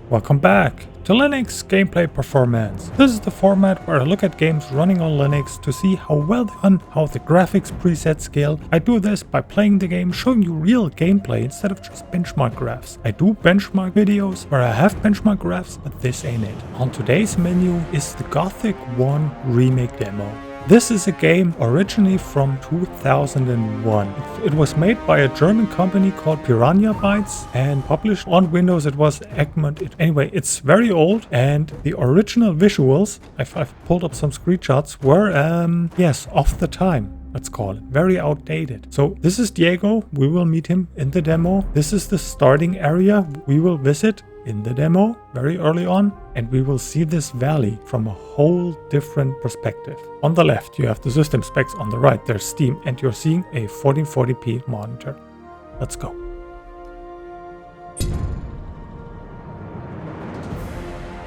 Welcome back to Linux Gameplay Performance. This is the format where I look at games running on Linux to see how well they run, how the graphics presets scale. I do this by playing the game, showing you real gameplay instead of just benchmark graphs. I do benchmark videos where I have benchmark graphs, but this ain't it. On today's menu is the Gothic Remake demo. This is a game originally from 2001. It was made by a German company called Piranha Bytes and published on Windows. It was Egmont. Anyway, it's very old, and the original visuals, I've pulled up some screenshots, were, yes, off the time. Let's call it. Very outdated. So this is Diego. We will meet him in the demo. This is the starting area we will visit in the demo very early on, and we will see this valley from a whole different perspective. On the left you have the system specs, on the right there's Steam, and you're seeing a 1440p monitor. Let's go.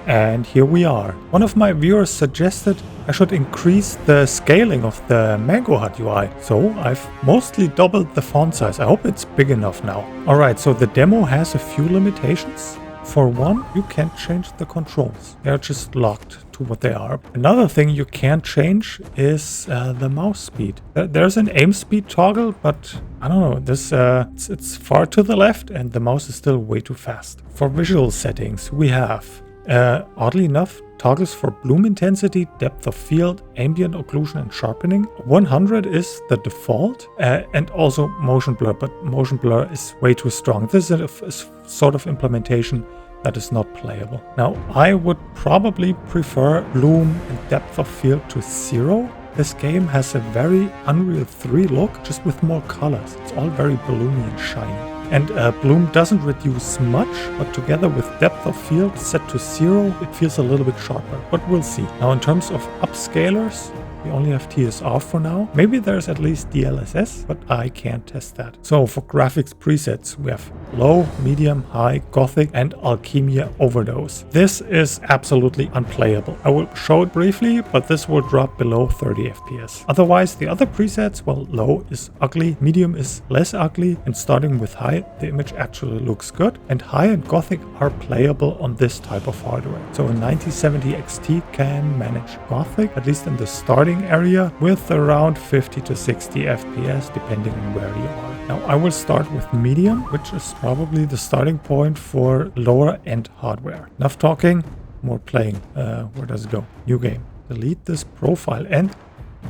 And here we are. One of my viewers suggested I should increase the scaling of the Mangohud UI, so I've mostly doubled the font size. I hope it's big enough now. Alright, so the demo has a few limitations. For one, you can't change the controls. They're just locked to what they are. Another thing you can't change is the mouse speed. There's an aim speed toggle, but I don't know, this it's far to the left and the mouse is still way too fast. For visual settings, we have, oddly enough, toggles for bloom intensity, depth of field, ambient occlusion and sharpening. 100 is the default, and also motion blur, but motion blur is way too strong. This is a sort of implementation that is not playable. Now, I would probably prefer bloom and depth of field to 0. This game has a very Unreal 3 look, just with more colors. It's all very bloomy and shiny. And bloom doesn't reduce much, but together with depth of field set to 0, it feels a little bit sharper, but we'll see. Now, in terms of upscalers, we only have TSR for now. Maybe there's at least DLSS, but I can't test that. So for graphics presets, we have low, medium, high, Gothic, and Alkimia Overdose. This is absolutely unplayable. I will show it briefly, but this will drop below 30 FPS. Otherwise, the other presets, well, low is ugly, medium is less ugly, and starting with high, the image actually looks good. And high and Gothic are playable on this type of hardware. So a 9070 XT can manage Gothic, at least in the starting area, with around 50 to 60 FPS depending on where you are. Now I will start with medium, which is probably the starting point for lower end hardware. Enough talking, more playing. Where does it go? New game. Delete this profile and...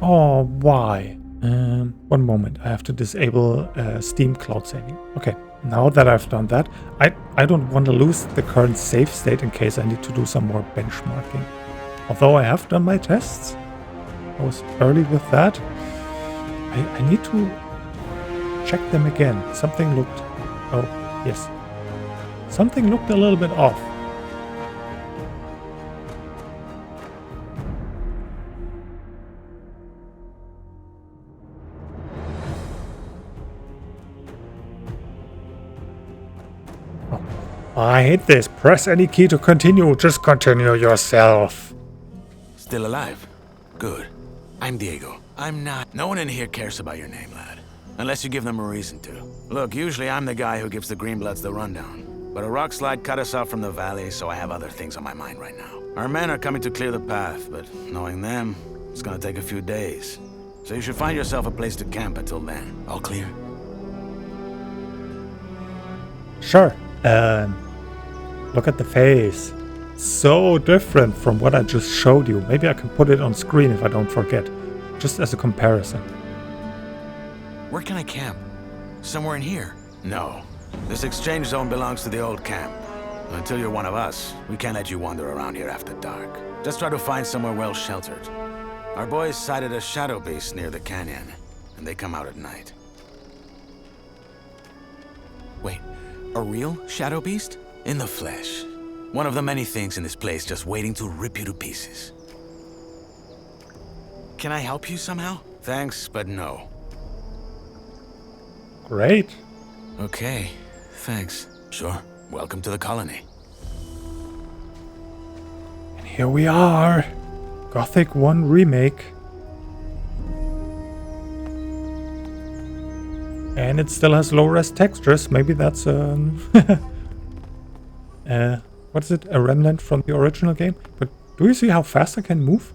oh, why? One moment, I have to disable Steam Cloud Saving. Okay, now that I've done that, I don't want to lose the current save state in case I need to do some more benchmarking. Although I have done my tests, I was early with that. I need to check them again. Something looked... oh, yes. Something looked a little bit off. Oh, I hate this. Press any key to continue. Just continue yourself. Still alive? Good. I'm Diego. I'm not. No one in here cares about your name, lad. Unless you give them a reason to. Look, usually I'm the guy who gives the Greenbloods the rundown. But a rock slide cut us off from the valley, so I have other things on my mind right now. Our men are coming to clear the path, but knowing them, it's gonna take a few days. So you should find yourself a place to camp until then. All clear? Sure. Look at the face. So different from what I just showed you. Maybe I can put it on screen if I don't forget, just as a comparison. Where can I camp? Somewhere in here? No. This exchange zone belongs to the old camp. Until you're one of us, we can't let you wander around here after dark. Just try to find somewhere well sheltered. Our boys sighted a shadow beast near the canyon, and they come out at night. Wait, a real shadow beast? In the flesh. One of the many things in this place just waiting to rip you to pieces. Can I help you somehow? Thanks, but no. Great. Okay, thanks. Sure. Welcome to the colony. And here we are. Gothic 1 Remake. And it still has low-res textures. Maybe that's What is it? A remnant from the original game? But do you see how fast I can move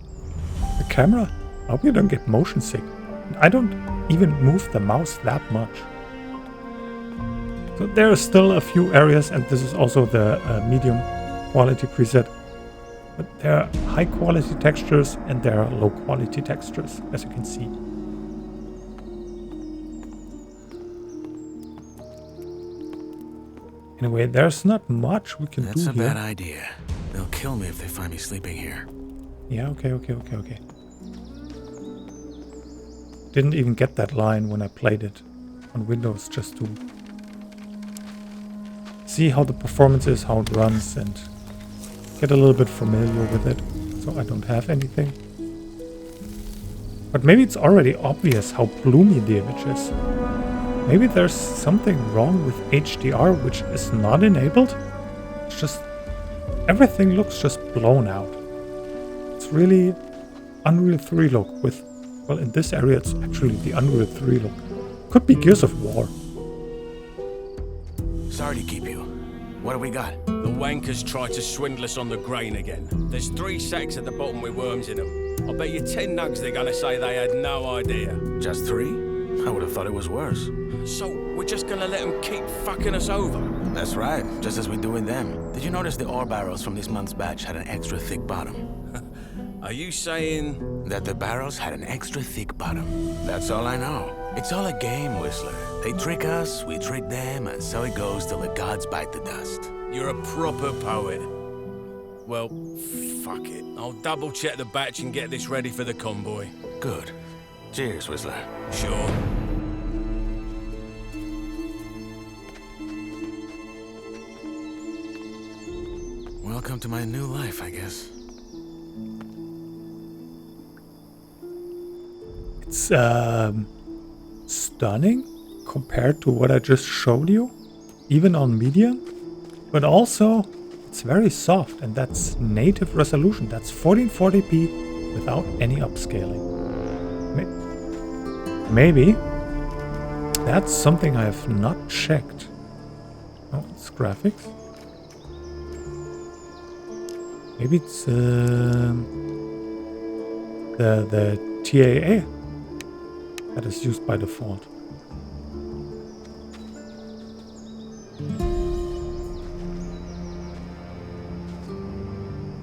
the camera? I hope you don't get motion sick. I don't even move the mouse that much. So there are still a few areas, and this is also the medium quality preset. But there are high quality textures and there are low quality textures, as you can see. Anyway, there's not much we can do here. That's a bad idea. They'll kill me if they find me sleeping here. Yeah, okay. Didn't even get that line when I played it on Windows, just to see how the performance is, how it runs, and get a little bit familiar with it, so I don't have anything. But maybe it's already obvious how bloomy the image is. Maybe there's something wrong with HDR which is not enabled. It's just everything looks just blown out. It's really Unreal 3 look with, well, in this area it's actually the Unreal 3 look. Could be Gears of War. Sorry to keep you. What have we got? The wankers tried to swindle us on the grain again. There's 3 sacks at the bottom with worms in them. I'll bet you 10 nugs they're gonna say they had no idea. Just 3? I would have thought it was worse. So, we're just gonna let them keep fucking us over? That's right, just as we do with them. Did you notice the ore barrels from this month's batch had an extra thick bottom? Are you saying... That the barrels had an extra thick bottom. That's all I know. It's all a game, Whistler. They trick us, we trick them, and so it goes till the gods bite the dust. You're a proper poet. Well, fuck it. I'll double check the batch and get this ready for the convoy. Good. Cheers, Whistler. Sure. Welcome to my new life, I guess. It's stunning compared to what I just showed you, even on medium, but also it's very soft, and that's native resolution. That's 1440p without any upscaling. Maybe that's something I have not checked. Oh, it's graphics. Maybe it's the TAA that is used by default.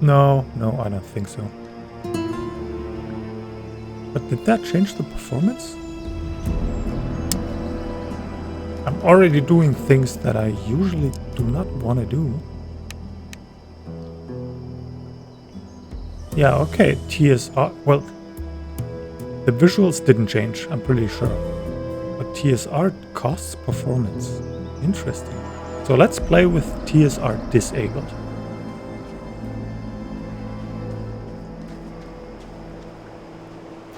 No, I don't think so. But did that change the performance? I'm already doing things that I usually do not want to do. Yeah, okay, TSR, well, the visuals didn't change, I'm pretty sure. But TSR costs performance. Interesting. So let's play with TSR disabled.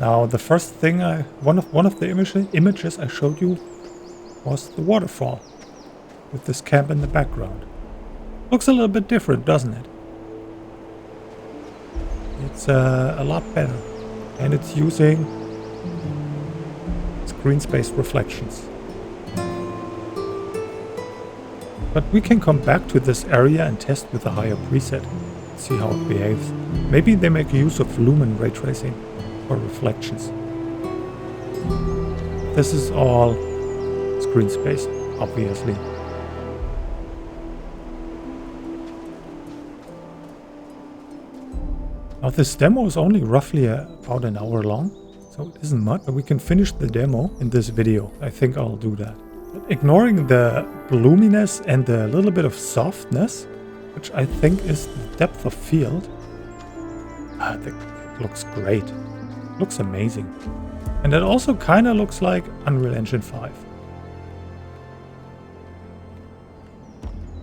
Now, the first thing one of the images I showed you was the waterfall with this camp in the background. Looks a little bit different, doesn't it? It's a lot better, and it's using screen space reflections. But we can come back to this area and test with a higher preset, see how it behaves. Maybe they make use of lumen ray tracing for reflections. This is all screen space, obviously. Now this demo is only roughly about an hour long, so it isn't much, but we can finish the demo in this video. I think I'll do that. But ignoring the bloominess and the little bit of softness, which I think is the depth of field, it looks great. It looks amazing. And it also kind of looks like Unreal Engine 5.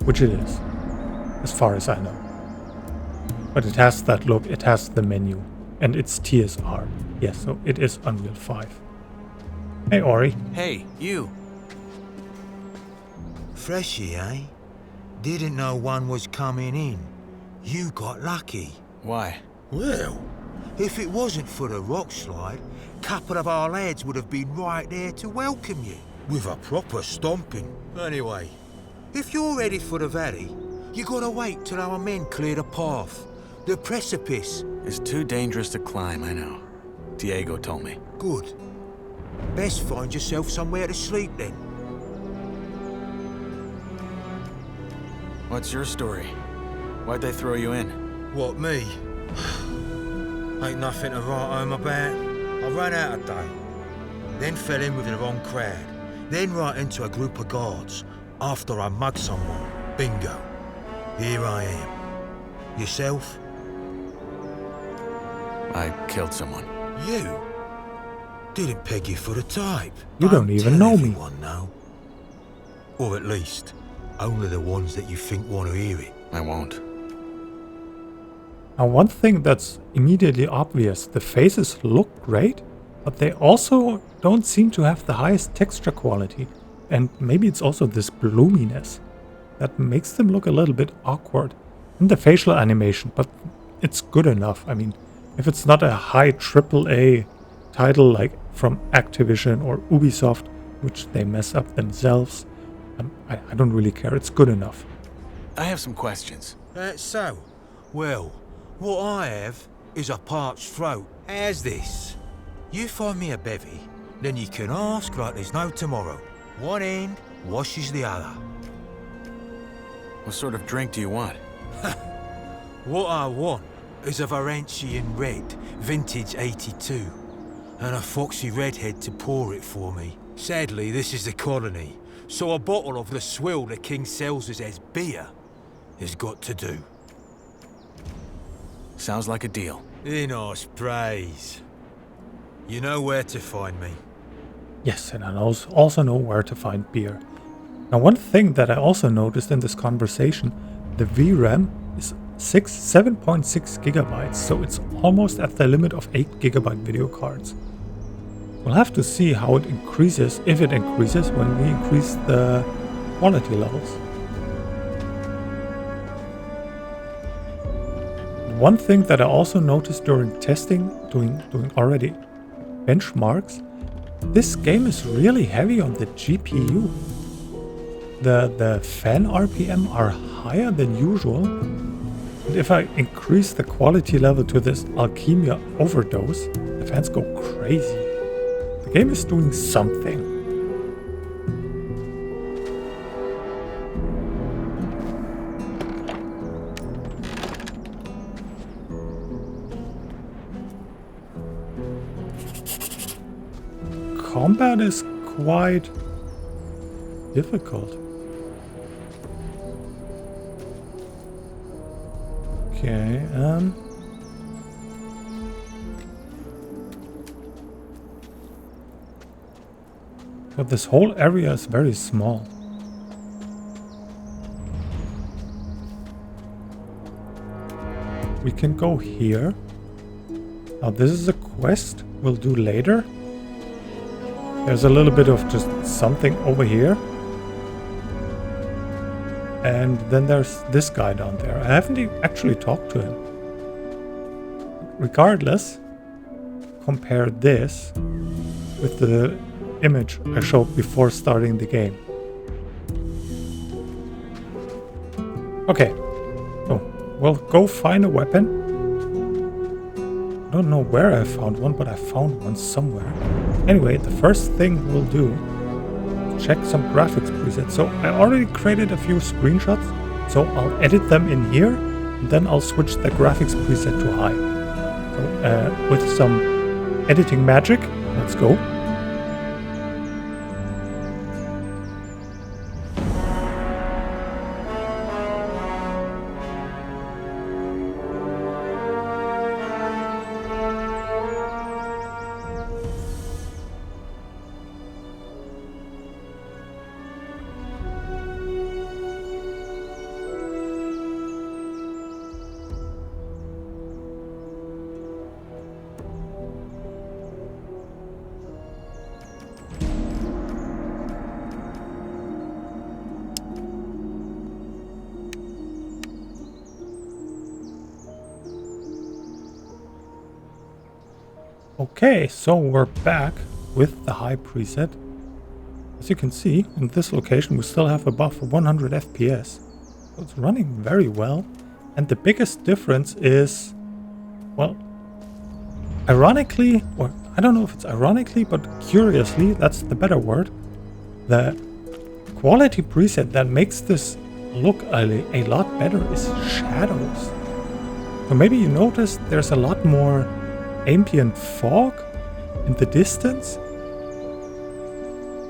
Which it is, as far as I know. But it has that look, it has the menu, and it's TSR. Yes, so it is Unreal 5. Hey, Ori. Hey, you. Freshy, eh? Didn't know one was coming in. You got lucky. Why? Well, if it wasn't for the rock slide, a couple of our lads would have been right there to welcome you, with a proper stomping. Anyway, if you're ready for the valley, You gotta wait till our men clear the path. The precipice. It's too dangerous to climb, I know. Diego told me. Good. Best find yourself somewhere to sleep then. What's your story? Why'd they throw you in? What, me? Ain't nothing to write home about. I ran out of day. Then fell in with the wrong crowd. Then right into a group of guards. After I mugged someone. Bingo. Here I am. Yourself? I killed someone. You? Didn't peg you for the type. You don't even know me. Everyone know. Or at least, only the ones that you think want to hear it. I won't. Now, one thing that's immediately obvious, the faces look great, but they also don't seem to have the highest texture quality. And maybe it's also this bloominess that makes them look a little bit awkward. And the facial animation, but it's good enough. I mean, if it's not a high AAA title like from Activision or Ubisoft, which they mess up themselves, I don't really care. It's good enough. I have some questions. That's so. Well, what I have is a parched throat. How's this? You find me a bevy, then you can ask like there's no tomorrow. One end washes the other. What sort of drink do you want? What I want is a Varantian Red, vintage 82, and a foxy redhead to pour it for me. Sadly, this is the colony, so a bottle of the swill the king sells us as beer has got to do. Sounds like a deal. In us praise. You know where to find me. Yes, and I also know where to find beer. Now, one thing that I also noticed in this conversation, the VRAM is 7.6 gigabytes, so it's almost at the limit of 8 gigabyte video cards. We'll have to see how it increases, if it increases, when we increase the quality levels. One thing that I also noticed during testing, doing already benchmarks, this game is really heavy on the GPU. The fan RPM are higher than usual. And if I increase the quality level to this Alkimia Overdose, the fans go crazy. The game is doing something. Combat is quite difficult. Okay, but this whole area is very small. We can go here. Now this is a quest we'll do later. There's a little bit of just something over here. And then there's this guy down there. I haven't actually talked to him. Regardless, compare this with the image I showed before starting the game. Okay, so we'll go find a weapon. I don't know where I found one, but I found one somewhere. Anyway, the first thing we'll do, check some graphics presets. So I already created a few screenshots, so I'll edit them in here, and then I'll switch the graphics preset to high. So with some editing magic, let's go. Okay, so we're back with the high preset. As you can see, in this location we still have above 100 FPS. It's running very well. And the biggest difference is, well, ironically, or I don't know if it's ironically, but curiously, that's the better word. The quality preset that makes this look a lot better is shadows. So maybe you noticed there's a lot more ambient fog in the distance.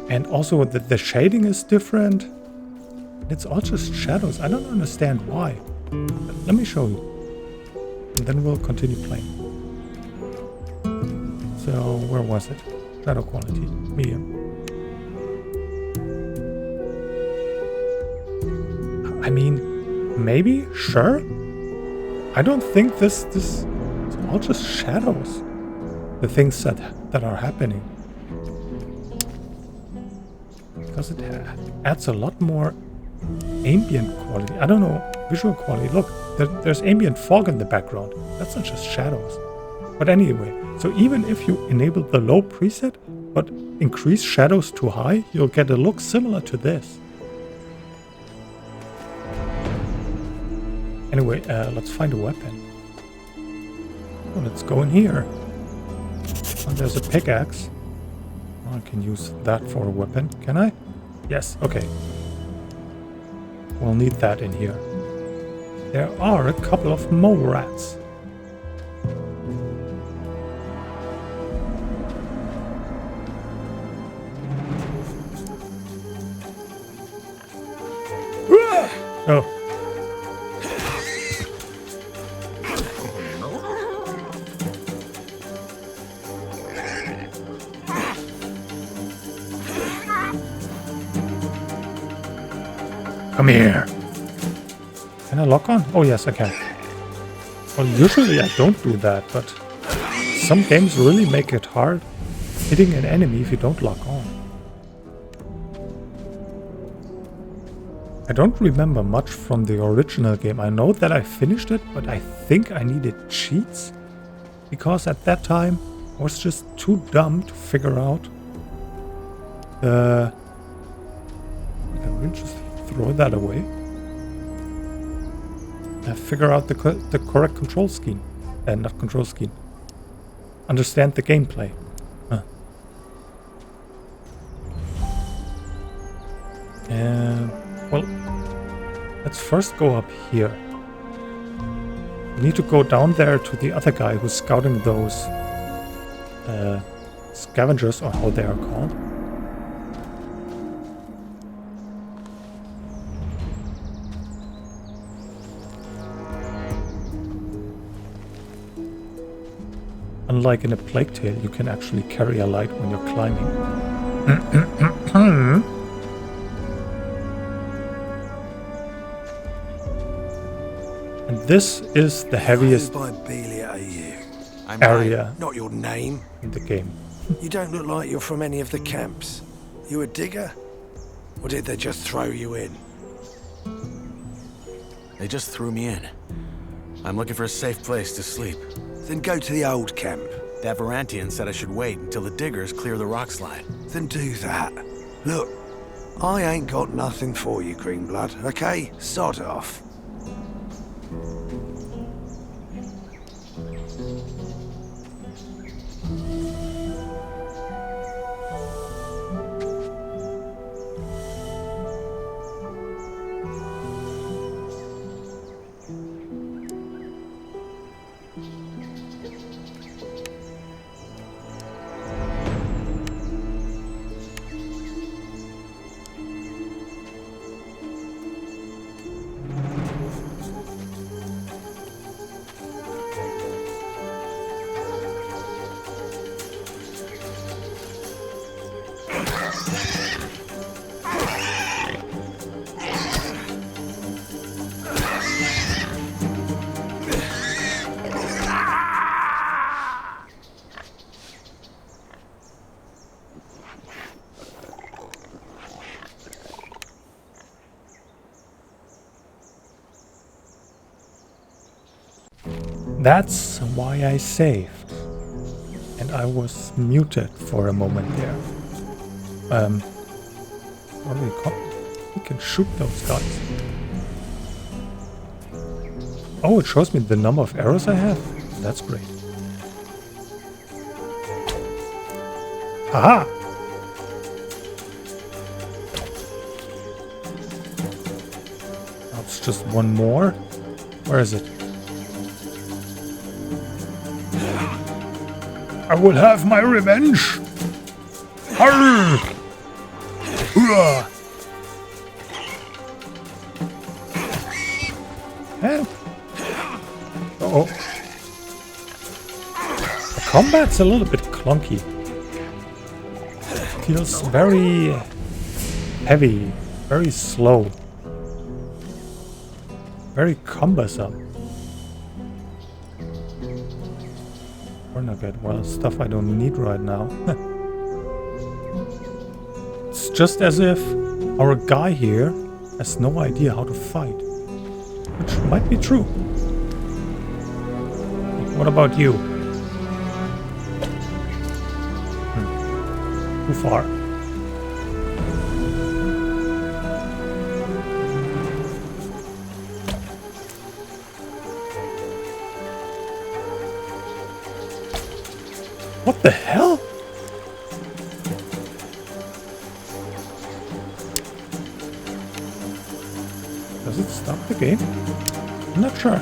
And also the shading is different. It's all just shadows. I don't understand why. But let me show you. And then we'll continue playing. So where was it? Shadow quality. Medium. I mean, maybe? Sure? I don't think this it's all just shadows. The things that are happening. Because it adds a lot more ambient quality. I don't know, visual quality. Look, there's ambient fog in the background. That's not just shadows. But anyway, so even if you enable the low preset, but increase shadows to high, you'll get a look similar to this. Anyway, let's find a weapon. Oh, let's go in here. Oh, there's a pickaxe. Oh, I can use that for a weapon. Can I? Yes, okay. We'll need that in here. There are a couple of mole rats. Oh. Come here. Can I lock on? Oh yes, I can. Well, usually I don't do that, but some games really make it hard hitting an enemy if you don't lock on. I don't remember much from the original game. I know that I finished it, but I think I needed cheats. Because at that time, I was just too dumb to figure out the... I can really just throw that away. Figure out the correct control scheme. Not control scheme. Understand the gameplay. Well, let's first go up here. We need to go down there to the other guy who's scouting those scavengers, or how they are called. Unlike in a Plague Tale, you can actually carry a light when you're climbing. And this is the heaviest area not your name in the game. You don't look like you're from any of the camps. You a digger? Or did they just throw you in? They just threw me in. I'm looking for a safe place to sleep. Then go to the old camp. That Varantian said I should wait until the diggers clear the rock slide. Then do that. Look, I ain't got nothing for you, Greenblood, okay? Sod off. That's why I saved. And I was muted for a moment there. What do we call it? We can shoot those guys. Oh, it shows me the number of arrows I have. That's great. Aha! That's just one more. Where is it? I will have my revenge! Arr! Hoorah! Eh? Uh-oh. The combat's a little bit clunky. Feels very heavy, very slow. Very cumbersome. Tourniquet, well, stuff I don't need right now. It's just as if our guy here has no idea how to fight. Which might be true. What about you? Too far. What the hell? Does it stop the game? I'm not sure.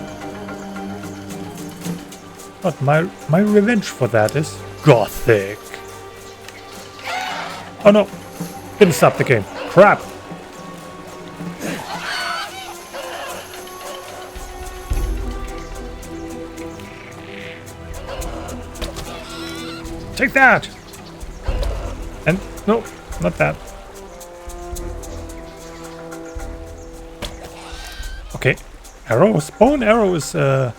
But my revenge for that is Gothic. Oh no! Didn't stop the game. Crap! Take that! And no, not that. Okay, arrows. Bow and arrow is not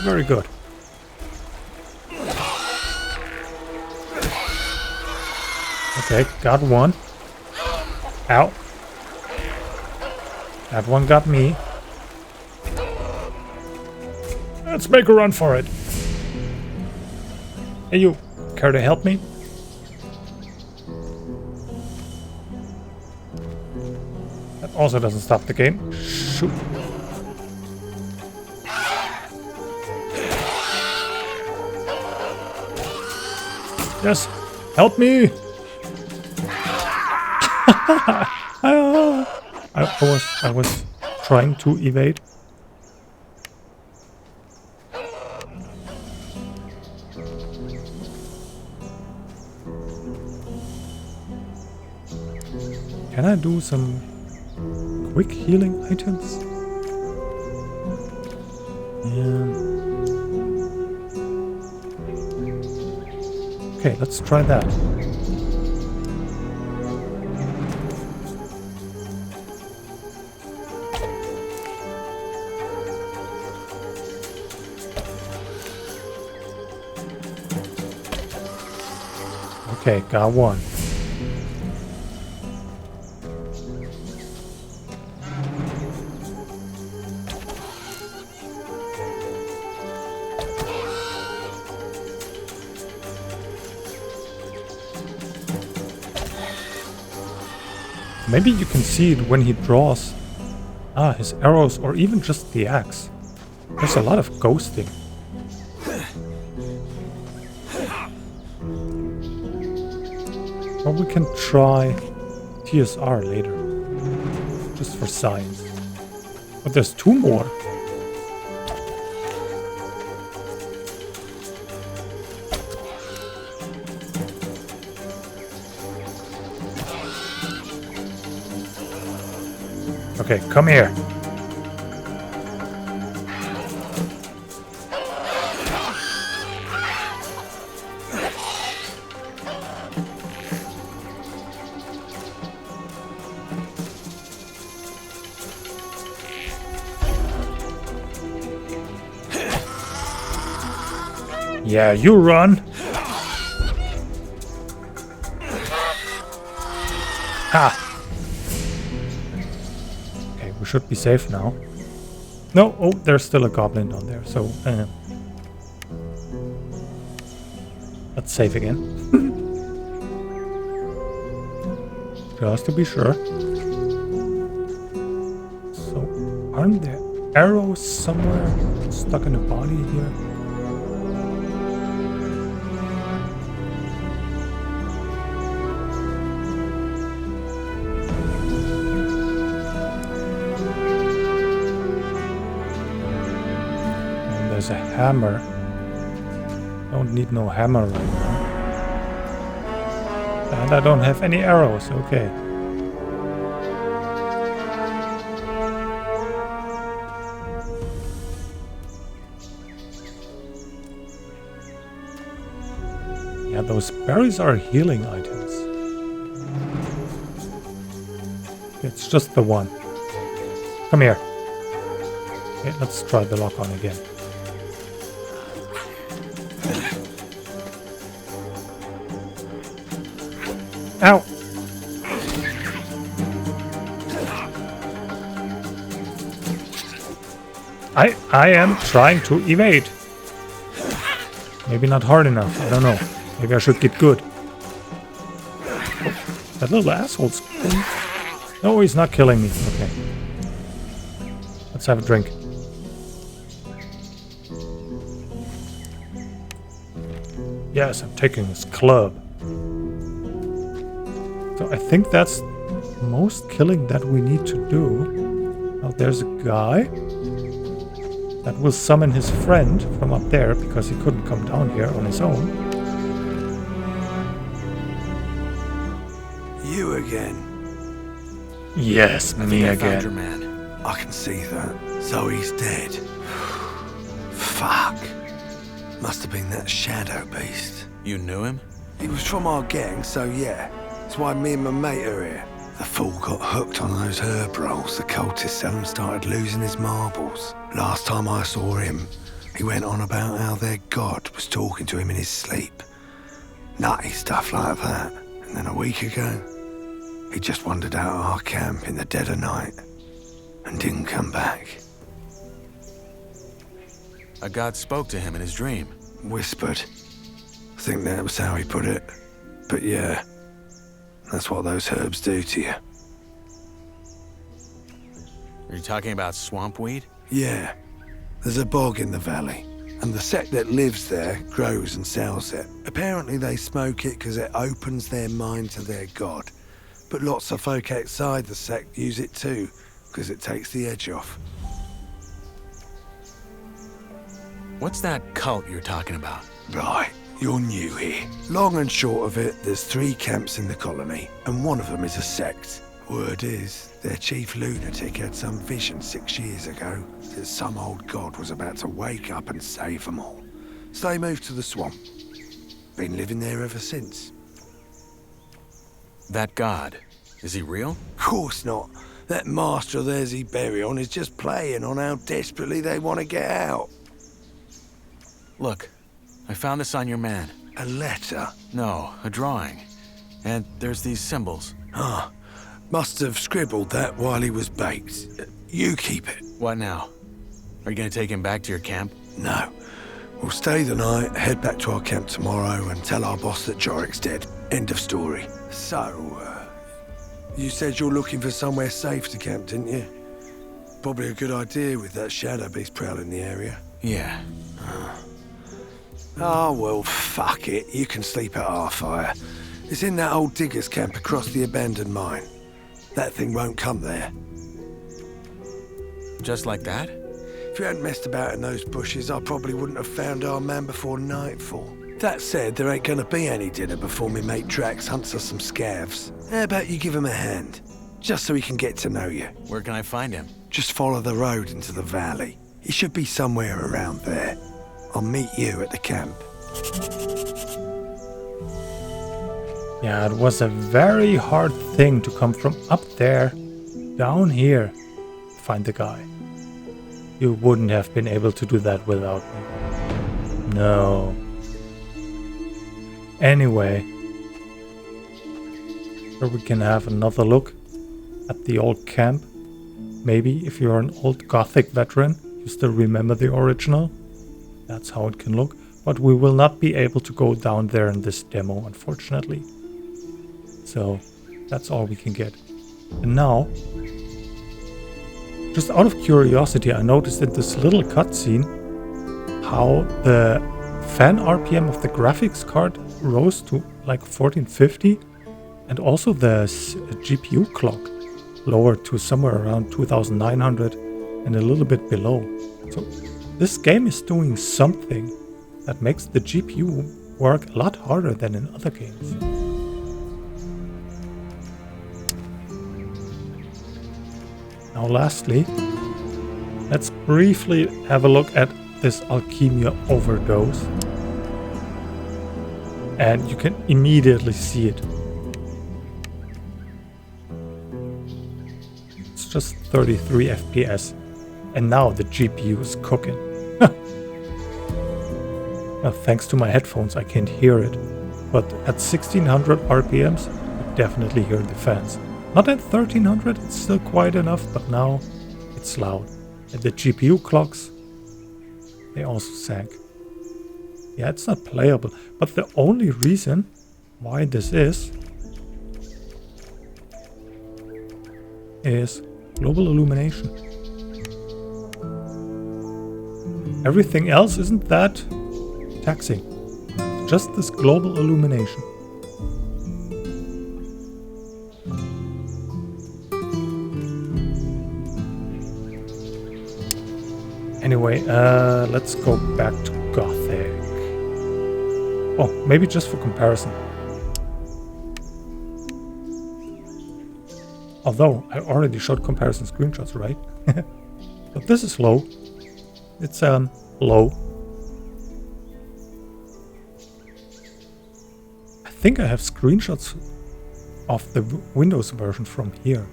very good. Okay, got one. Ow. That one got me. Let's make a run for it. Hey, you. Care to help me? That also doesn't stop the game. Shoot. Yes, help me! I was trying to evade. Can I do some quick healing items? Yeah. Okay, let's try that. Okay, got one. Maybe you can see it when he draws his arrows or even just the axe. There's a lot of ghosting. Or we can try TSR later. Just for science. But there's two more. Okay, come here. Yeah, you run. Ha! Should be safe now. No, oh, there's still a goblin down there, so let's save again. Just to be sure. So, aren't there arrow somewhere stuck in a body here. And there's a hammer. Don't need no hammer right now. And I don't have any arrows, okay. Yeah, those berries are healing items. It's just the one. Come here. Okay, let's try the lock on again. Ow! I am trying to evade. Maybe not hard enough, I don't know. Maybe I should get good. Oh, that little asshole's... No, he's not killing me. Okay. Let's have a drink. Yes, I'm taking this club. So I think that's most killing that we need to do. Now there's a guy that will summon his friend from up there because he couldn't come down here on his own. You again? Yes, me I found again. your man. I can see that. So he's dead. Fuck. Must have been that shadow beast. You knew him? He was from our gang, so yeah. That's why me and my mate are here. The fool got hooked on those herb rolls the cultists sell and started losing his marbles. Last time I saw him, he went on about how their god was talking to him in his sleep. Nutty stuff like that. And then a week ago, he just wandered out of our camp in the dead of night and didn't come back. A god spoke to him in his dream. Whispered. I think that was how he put it. But yeah, that's what those herbs do to you. Are you talking about swamp weed? Yeah. There's a bog in the valley, and the sect that lives there grows and sells it. Apparently they smoke it because it opens their mind to their god. But lots of folk outside the sect use it too, because it takes the edge off. What's that cult you're talking about? Right, you're new here. Long and short of it, there's 3 camps in the colony, and one of them is a sect. Word is, their chief lunatic had some vision 6 years ago that some old god was about to wake up and save them all. So they moved to the swamp. Been living there ever since. That god, is he real? Course not. That master of theirs he bury on is just playing on how desperately they want to get out. Look, I found this on your man. A letter? No, a drawing. And there's these symbols. Ah, must have scribbled that while he was baked. You keep it. What now? Are you gonna take him back to your camp? No. We'll stay the night, head back to our camp tomorrow and tell our boss that Jorik's dead. End of story. So, you said you're looking for somewhere safe to camp, didn't you? Probably a good idea with that shadow beast prowling the area. Yeah. Oh, well, fuck it. You can sleep at our fire. It's in that old digger's camp across the abandoned mine. That thing won't come there. Just like that? If you hadn't messed about in those bushes, I probably wouldn't have found our man before nightfall. That said, there ain't gonna be any dinner before me mate Drax hunts us some scavs. How about you give him a hand? Just so he can get to know you. Where can I find him? Just follow the road into the valley. He should be somewhere around there. I'll meet you at the camp. Yeah, it was a very hard thing to come from up there down here to find the guy. You wouldn't have been able to do that without me. No. Anyway, here we can have another look at the old camp. Maybe if you're an old Gothic veteran, you still remember the original. That's how it can look. But we will not be able to go down there in this demo, unfortunately. So that's all we can get. And now Just out of curiosity, I noticed in this little cutscene how the fan RPM of the graphics card rose to like 1450, and also the GPU clock lowered to somewhere around 2900 and a little bit below. So this game is doing something that makes the GPU work a lot harder than in other games. Now lastly, let's briefly have a look at this Alkimia Overdose. And you can immediately see it. It's just 33 FPS. And now the GPU is cooking. Now, thanks to my headphones, I can't hear it. But at 1600 RPMs, you definitely hear the fans. Not at 1300, it's still quiet enough, but now it's loud. And the GPU clocks, they also sank. Yeah, it's not playable, but the only reason why this is global illumination. Everything else isn't that taxing. Just this global illumination. Anyway, let's go back to Gothic. Oh, maybe just for comparison. Although, I already showed comparison screenshots, right? But this is low. It's low. I think I have screenshots of the Windows version from here.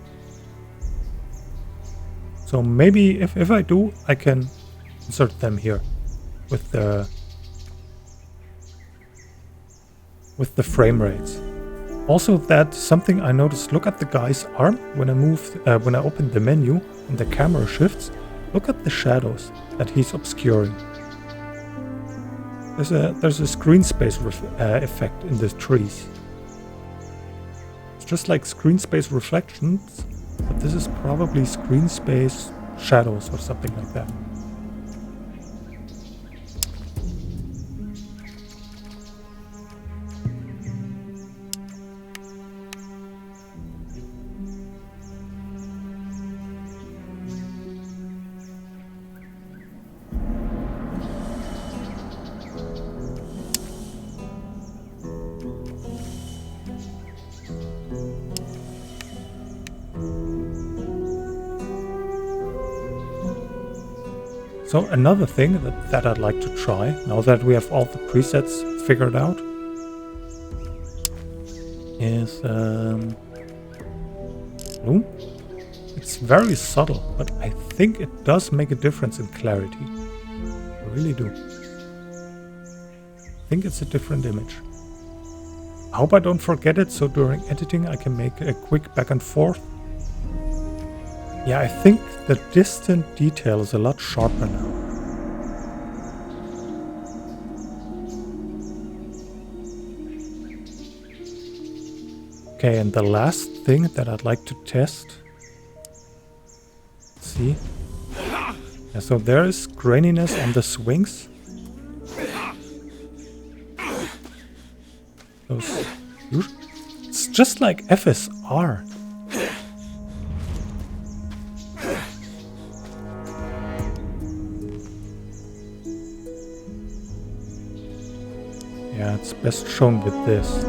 So maybe if I do, I can insert them here with the frame rates. Also, that's something I noticed. Look at the guy's arm when I open the menu and the camera shifts. Look at the shadows that he's obscuring. There's a screen space effect in the trees. It's just like screen space reflections, but this is probably screen space shadows or something like that. So another thing that I'd like to try, now that we have all the presets figured out, is bloom. It's very subtle, but I think it does make a difference in clarity. I really do. I think it's a different image. I hope I don't forget it, so during editing I can make a quick back and forth. Yeah, I think the distant detail is a lot sharper now. Okay, and the last thing that I'd like to test. Let's see. Yeah, so there is graininess on the swings. It's just like FSR. Yeah, it's best shown with this.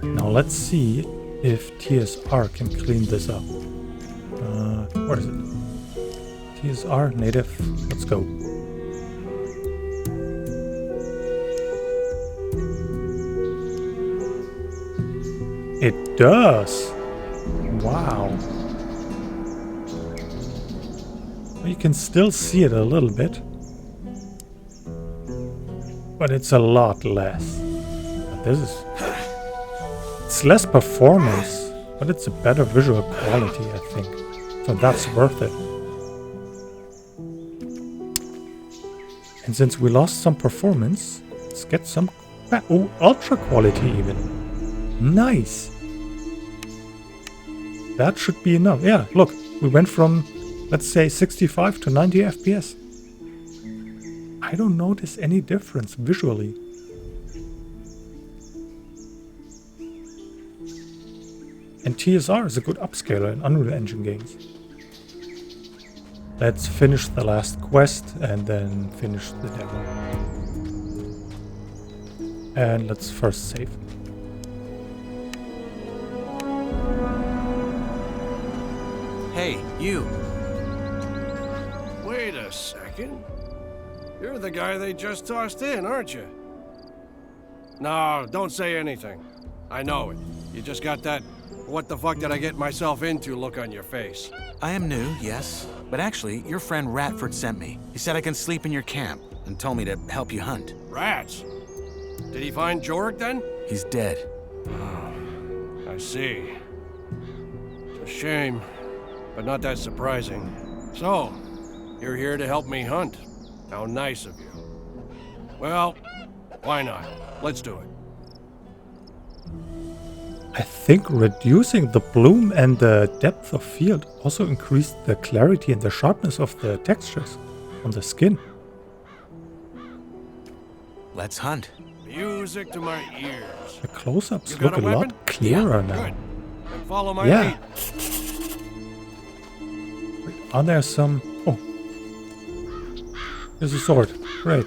Now let's see if TSR can clean this up. What is it? TSR native. Let's go. It does! Wow. You can still see it a little bit. But it's a lot less. But this is... It's less performance, but it's a better visual quality, I think. So that's worth it. And since we lost some performance, let's get some... Oh, ultra quality even. Nice. That should be enough. Yeah, look. We went from, let's say, 65 to 90 FPS. I don't notice any difference visually. And TSR is a good upscaler in Unreal Engine games. Let's finish the last quest and then finish the demo. And let's first save. Hey, you. Wait a second. You're the guy they just tossed in, aren't you? No, don't say anything. I know it. You just got that what the fuck did I get myself into look on your face. I am new, yes. But actually, your friend Ratford sent me. He said I can sleep in your camp and told me to help you hunt. Rats? Did he find Jorik then? He's dead. Oh, I see. It's a shame, but not that surprising. So, you're here to help me hunt. How nice of you. Well, why not? Let's do it. I think reducing the bloom and the depth of field also increased the clarity and the sharpness of the textures on the skin. Let's hunt. Music to my ears. The close-ups You look got a a weapon? lot clearer Yeah, now. good. Then follow my Yeah. lead. Wait, are there some... Oh. There's a sword. Great.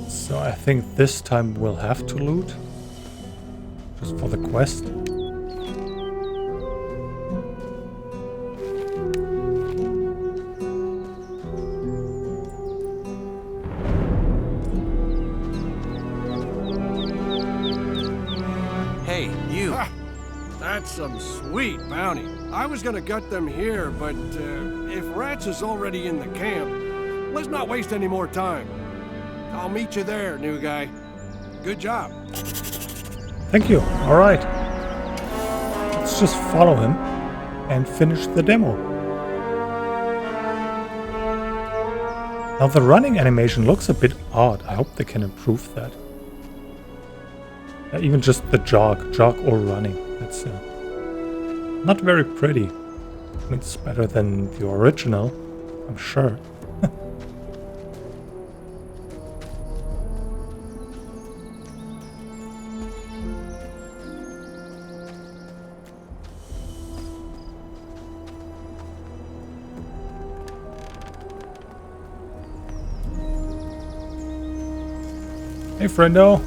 So I think this time we'll have to loot. Just for the quest. Hey, you. Ha! That's some sweet bounty. I was gonna gut them here, but if Rats is already in the camp, let's not waste any more time. I'll meet you there, new guy. Good job. Thank you. Alright. Let's just follow him and finish the demo. Now the running animation looks a bit odd. I hope they can improve that. Even just the jog or running. It's not very pretty. I mean, it's better than the original, I'm sure. Hey, friendo.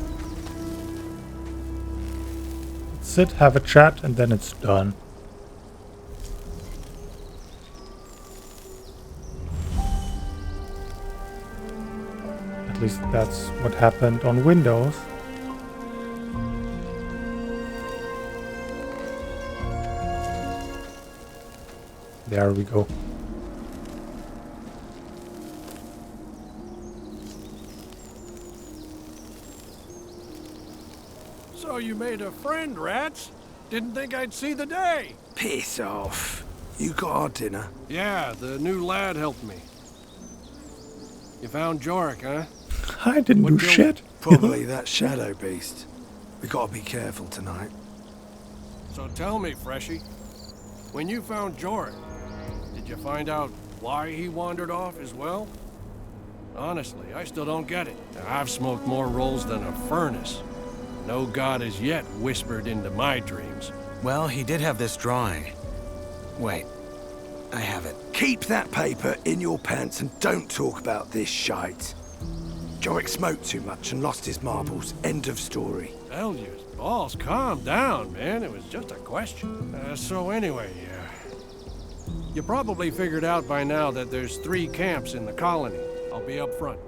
Let's sit, have a chat, and then it's done. At least that's what happened on Windows. There we go. So you made a friend, Rats? Didn't think I'd see the day. Piss off. You got our dinner? Yeah, the new lad helped me. You found Jorik, huh? I didn't do What killed shit. Probably that shadow beast. We gotta be careful tonight. So tell me, Freshie, when you found Jorik, did you find out why he wandered off as well? Honestly, I still don't get it. I've smoked more rolls than a furnace. No god has yet whispered into my dreams. Well, he did have this drawing. Wait, I have it. Keep that paper in your pants and don't talk about this shite. Jorik smoked too much and lost his marbles. End of story. Elliot, balls, calm down, man. It was just a question. So anyway, you probably figured out by now that there's 3 camps in the colony. I'll be up front.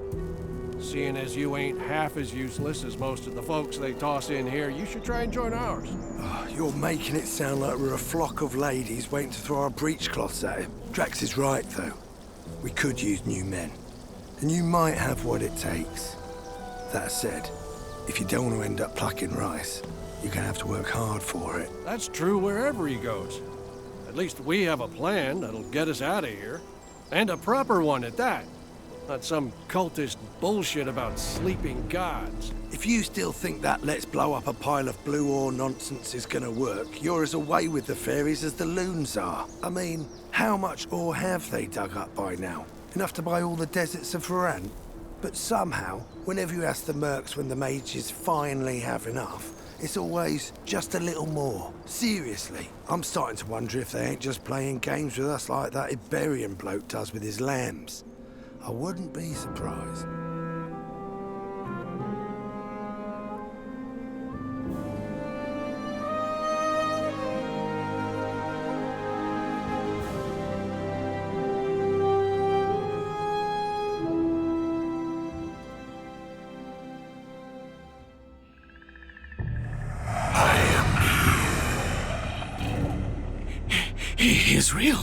Seeing as you ain't half as useless as most of the folks they toss in here, you should try and join ours. Oh, you're making it sound like we're a flock of ladies waiting to throw our breechcloths at him. Drax is right, though. We could use new men, and you might have what it takes. That said, if you don't want to end up plucking rice, you're gonna have to work hard for it. That's true wherever he goes. At least we have a plan that'll get us out of here. And a proper one at that. Not some cultist bullshit about sleeping gods. If you still think that let's blow up a pile of blue ore nonsense is gonna work, you're as away with the fairies as the loons are. I mean, how much ore have they dug up by now? Enough to buy all the deserts of Varan? But somehow, whenever you ask the mercs when the mages finally have enough, it's always just a little more. Seriously, I'm starting to wonder if they ain't just playing games with us like that Iberian bloke does with his lambs. I wouldn't be surprised. He is real.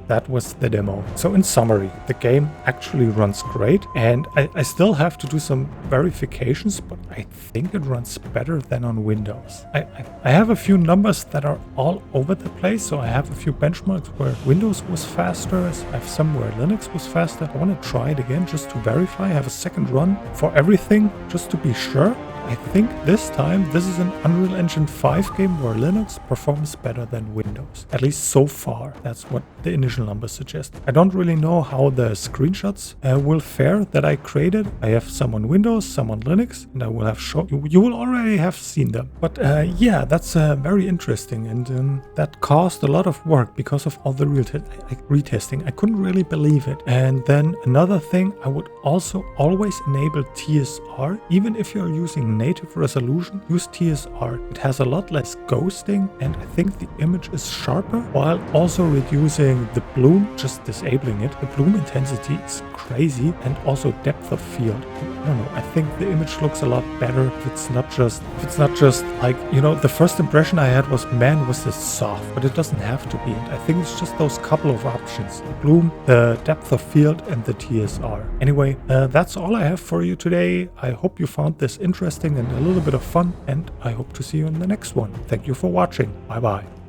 That was the demo. So in summary, the game actually runs great, and I still have to do some verifications, but I think it runs better than on Windows. I have a few numbers that are all over the place, so I have a few benchmarks where Windows was faster, I have some where Linux was faster. I want to try it again just to verify. I have a second run for everything just to be sure. I think this time this is an Unreal Engine 5 game where Linux performs better than Windows. At least so far. That's what the initial numbers suggest. I don't really know how the screenshots will fare that I created. I have some on Windows, some on Linux, and I will have shown you will already have seen them. But yeah, that's very interesting, and that caused a lot of work because of all the retesting. I couldn't really believe it. And then another thing, I would also always enable TSR, even if you're using native resolution. Use TSR. It has a lot less ghosting, and I think the image is sharper, while also reducing the bloom, just disabling it. The bloom intensity is crazy, and also depth of field. I don't know, I think the image looks a lot better if it's not just like, you know, the first impression I had was, man, was this soft, but it doesn't have to be. And I think it's just those couple of options: the bloom, the depth of field, and the TSR. Anyway, that's all I have for you today. I hope you found this interesting and a little bit of fun, and I hope to see you in the next one. Thank you for watching. Bye bye.